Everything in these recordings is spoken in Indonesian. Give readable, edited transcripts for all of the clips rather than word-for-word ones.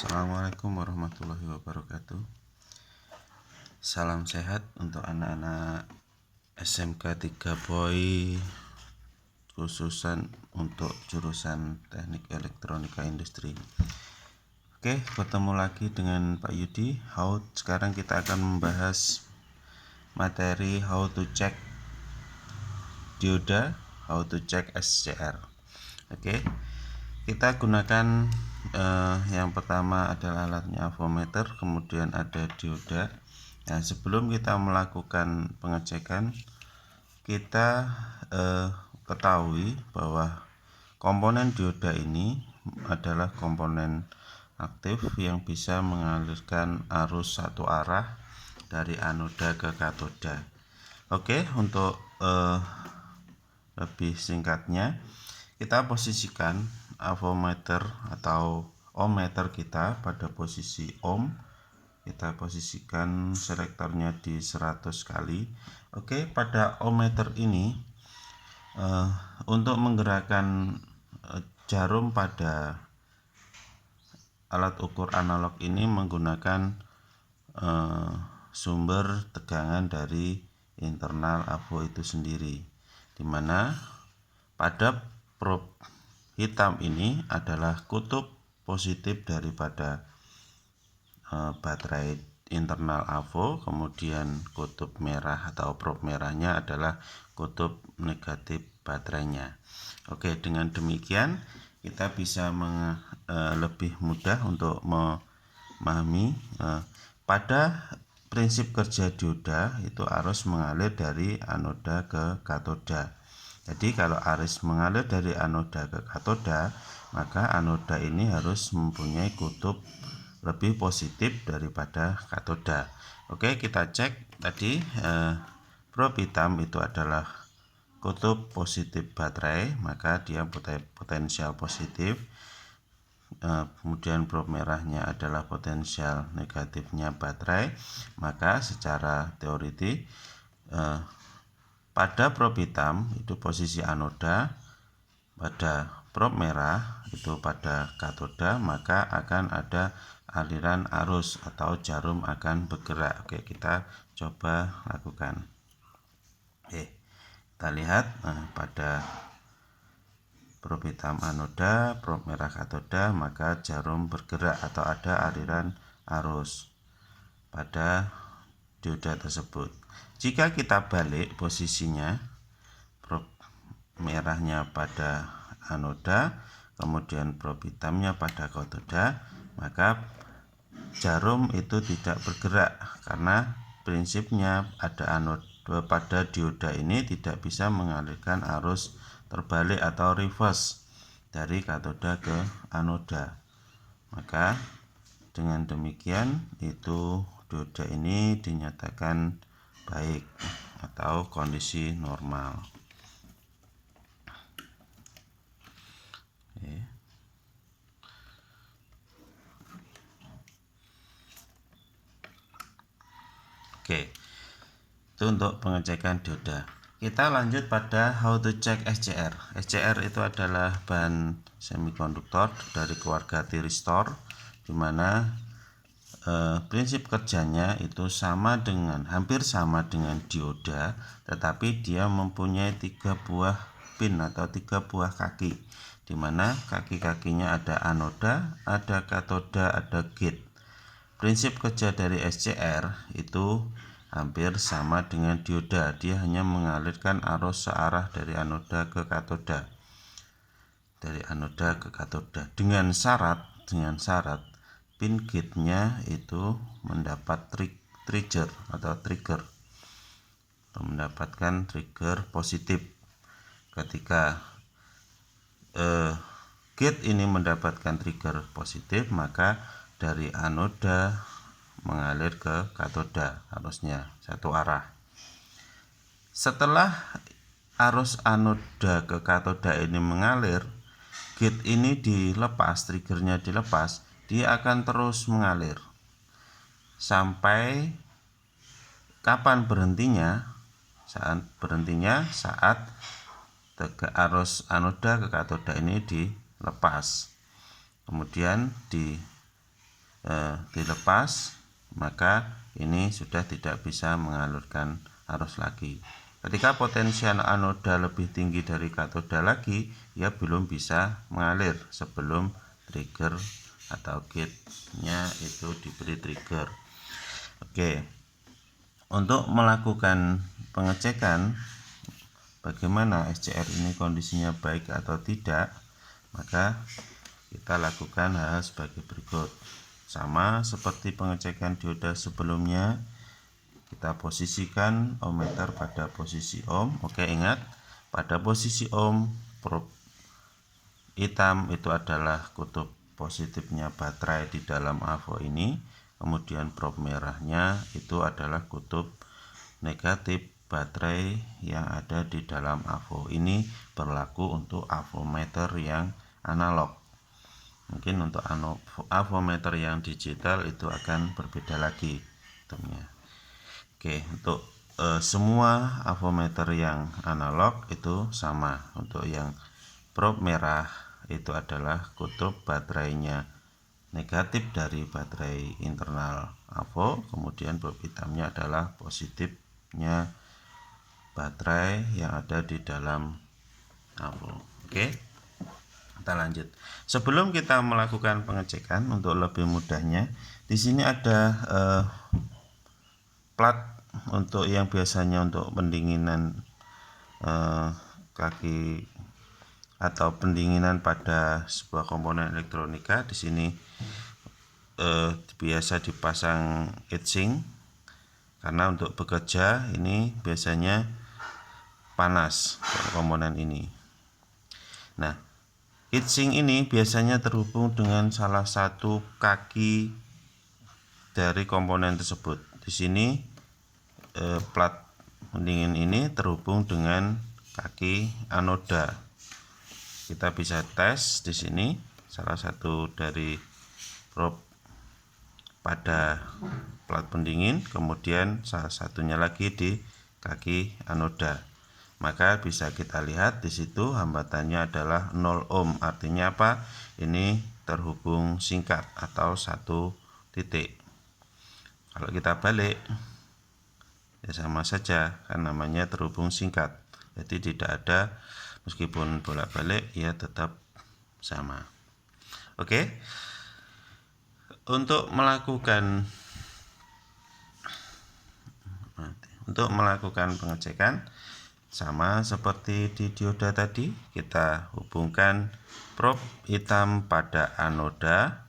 Assalamualaikum warahmatullahi wabarakatuh. Salam sehat untuk anak-anak SMK 3 Boy, khususan untuk jurusan Teknik Elektronika Industri. Oke, ketemu lagi dengan Pak Yudi. Sekarang kita akan membahas materi how to check dioda, how to check SCR. Oke, kita gunakan yang pertama adalah alatnya avometer, kemudian ada dioda. Nah, sebelum kita melakukan pengecekan, kita ketahui bahwa komponen dioda ini adalah komponen aktif yang bisa mengalirkan arus satu arah dari anoda ke katoda. Oke, untuk lebih singkatnya, kita posisikan avometer atau ohmmeter kita pada posisi ohm. Kita posisikan selektornya di 100 kali. Oke, pada ohmmeter ini untuk menggerakkan jarum pada alat ukur analog ini menggunakan sumber tegangan dari internal avo itu sendiri, dimana pada probe hitam ini adalah kutub positif daripada baterai internal avo, kemudian kutub merah atau probe merahnya adalah kutub negatif baterainya. Oke, dengan demikian kita bisa lebih mudah untuk memahami pada prinsip kerja dioda itu arus mengalir dari anoda ke katoda. Jadi kalau arus mengalir dari anoda ke katoda, maka anoda ini harus mempunyai kutub lebih positif daripada katoda. Oke, kita cek tadi probe hitam itu adalah kutub positif baterai, maka dia potensial positif. Kemudian probe merahnya adalah potensial negatifnya baterai, maka secara teoritis pada probe hitam itu posisi anoda, pada probe merah itu pada katoda, maka akan ada aliran arus atau jarum akan bergerak. Oke, kita coba lakukan. Oke, kita lihat pada probe hitam anoda, probe merah katoda, maka jarum bergerak atau ada aliran arus pada dioda tersebut. Jika kita balik posisinya, probe merahnya pada anoda, kemudian probe hitamnya pada katoda, maka jarum itu tidak bergerak karena prinsipnya ada anoda pada dioda ini tidak bisa mengalirkan arus terbalik atau reverse dari katoda ke anoda. Maka dengan demikian itu dioda ini dinyatakan baik atau kondisi normal. Oke, itu untuk pengecekan dioda. Kita lanjut pada how to check SCR. SCR itu adalah bahan semikonduktor dari keluarga tiristor, di mana prinsip kerjanya itu hampir sama dengan dioda, tetapi dia mempunyai 3 buah pin atau 3 buah kaki, di mana kaki-kakinya ada anoda, ada katoda, ada gate. Prinsip kerja dari SCR itu hampir sama dengan dioda, dia hanya mengalirkan arus searah dari anoda ke katoda. Dengan syarat pin gate-nya itu mendapat trigger untuk mendapatkan trigger positif. Ketika gate ini mendapatkan trigger positif, maka dari anoda mengalir ke katoda, arusnya satu arah. Setelah arus anoda ke katoda ini mengalir, gate ini dilepas, triggernya dilepas, dia akan terus mengalir sampai kapan berhentinya? Saat arus anoda ke katoda ini dilepas, kemudian di dilepas, maka ini sudah tidak bisa mengalirkan arus lagi. Ketika potensial anoda lebih tinggi dari katoda lagi, ya belum bisa mengalir sebelum trigger atau gate-nya itu diberi trigger. Oke, untuk melakukan pengecekan bagaimana SCR ini kondisinya baik atau tidak, maka kita lakukan hal sebagai berikut. Sama seperti pengecekan dioda sebelumnya, kita posisikan ohmmeter pada posisi ohm. Oke, ingat pada posisi ohm, probe hitam itu adalah kutub positifnya baterai di dalam AVO ini, kemudian probe merahnya itu adalah kutub negatif baterai yang ada di dalam AVO. Ini berlaku untuk avometer yang analog. Mungkin untuk avometer yang digital itu akan berbeda lagi hitamnya. Oke, untuk semua avometer yang analog itu sama. Untuk yang probe merah itu adalah kutub baterainya negatif dari baterai internal AVO, kemudian probe hitamnya adalah positifnya baterai yang ada di dalam AVO. Oke, kita lanjut. Sebelum kita melakukan pengecekan, untuk lebih mudahnya, di sini ada plat untuk yang biasanya untuk pendinginan kaki atau pendinginan pada sebuah komponen elektronika. Di sini biasa dipasang heatsink karena untuk bekerja ini biasanya panas komponen ini. Nah, heatsink ini biasanya terhubung dengan salah satu kaki dari komponen tersebut. Di sini plat pendingin ini terhubung dengan kaki anoda. Kita bisa tes di sini salah satu dari probe pada plat pendingin, kemudian salah satunya lagi di kaki anoda. Maka bisa kita lihat di situ hambatannya adalah 0 ohm. Artinya apa? Ini terhubung singkat atau satu titik. Kalau kita balik, ya sama saja, kan namanya terhubung singkat. Jadi tidak ada, meskipun bolak-balik, ya tetap sama. Oke. Untuk melakukan pengecekan sama seperti di dioda tadi, kita hubungkan probe hitam pada anoda,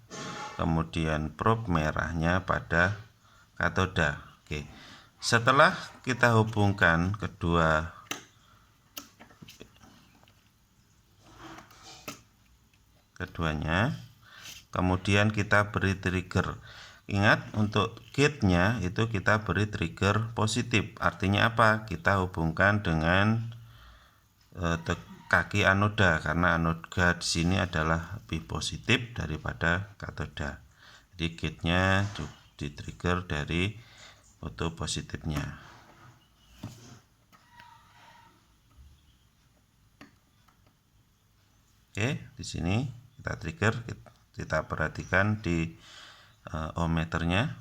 kemudian probe merahnya pada katoda. Oke. Setelah kita hubungkan keduanya, kemudian kita beri trigger. Ingat, untuk gate-nya itu kita beri trigger positif. Artinya apa? Kita hubungkan dengan kaki anoda, karena anoda di sini adalah lebih positif daripada katoda. Jadi gate-nya di trigger dari kutub positifnya. Oke, di sini kita trigger, kita perhatikan di ohmmeternya.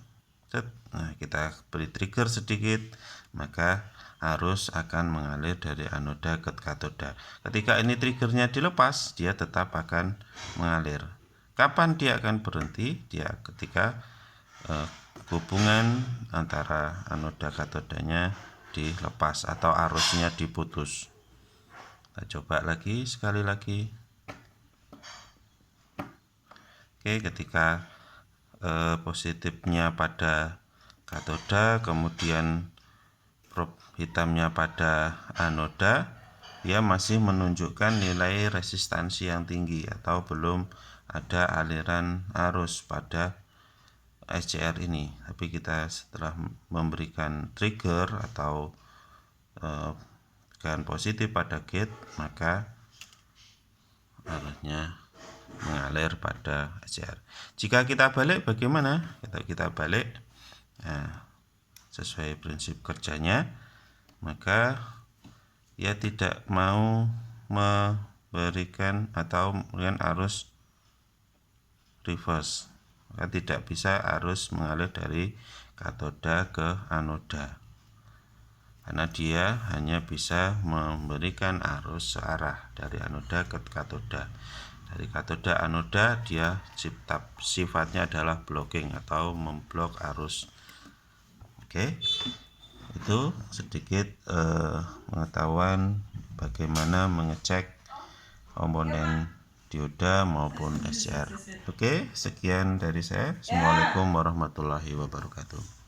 Nah, kita beri trigger sedikit, maka arus akan mengalir dari anoda ke katoda. Ketika ini triggernya dilepas, dia tetap akan mengalir. Kapan dia akan berhenti? Dia ketika hubungan antara anoda katodanya dilepas atau arusnya diputus. Kita coba lagi, sekali lagi. Oke, ketika positifnya pada katoda, kemudian probe hitamnya pada anoda, dia masih menunjukkan nilai resistansi yang tinggi atau belum ada aliran arus pada SCR ini. Tapi kita setelah memberikan trigger atau tegangan positif pada gate, maka arusnya mengalir pada SCR. Jika kita balik, bagaimana? Kita balik, nah, sesuai prinsip kerjanya, maka ia tidak mau memberikan atau memberikan arus reverse maka tidak bisa arus mengalir dari katoda ke anoda, karena dia hanya bisa memberikan arus searah dari anoda ke katoda. Dari katoda anoda dia sifatnya adalah blocking atau memblok arus. Oke, itu sedikit pengetahuan bagaimana mengecek komponen dioda maupun SCR. Oke, sekian dari saya. Assalamualaikum warahmatullahi wabarakatuh.